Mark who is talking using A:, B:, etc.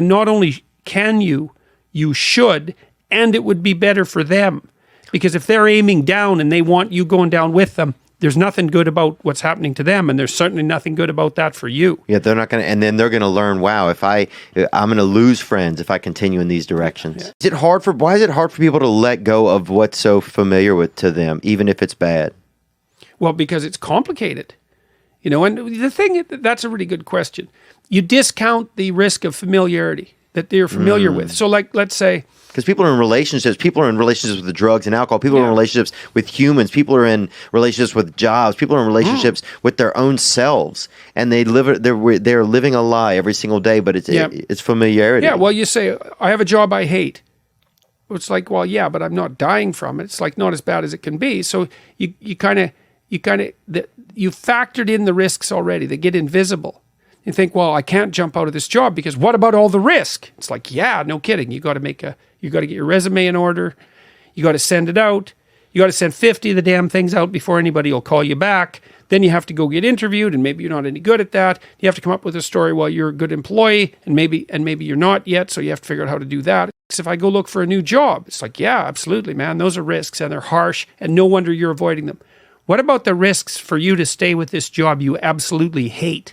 A: Not only can you, you should, and it would be better for them. Because if they're aiming down and they want you going down with them, there's nothing good about what's happening to them, and there's certainly nothing good about that for you.
B: Yeah, they're not going to, and then they're going to learn, wow, I'm going to lose friends if I continue in these directions. Yeah. Why is it hard for people to let go of what's so familiar to them, even if it's bad?
A: Well, because it's complicated. And the thing, that's a really good question. You discount the risk of familiarity that they're familiar with. So let's say,
B: because people are in relationships with the drugs and alcohol. People are in relationships with humans. People are in relationships with jobs. People are in relationships with their own selves, and they're living a lie every single day. But it's familiarity.
A: Yeah. Well, you say, I have a job I hate. It's like, well, yeah, but I'm not dying from it. It's like not as bad as it can be. So you factored in the risks already. They get invisible. You think, well, I can't jump out of this job because what about all the risk? It's like, yeah, no kidding. You got to get your resume in order. You got to send it out. You got to send 50 of the damn things out before anybody will call you back. Then you have to go get interviewed, and maybe you're not any good at that. You have to come up with a story while you're a good employee, and maybe you're not yet, so you have to figure out how to do that. If I go look for a new job, it's like, yeah, absolutely, man. Those are risks, and they're harsh, and no wonder you're avoiding them. What about the risks for you to stay with this job you absolutely hate?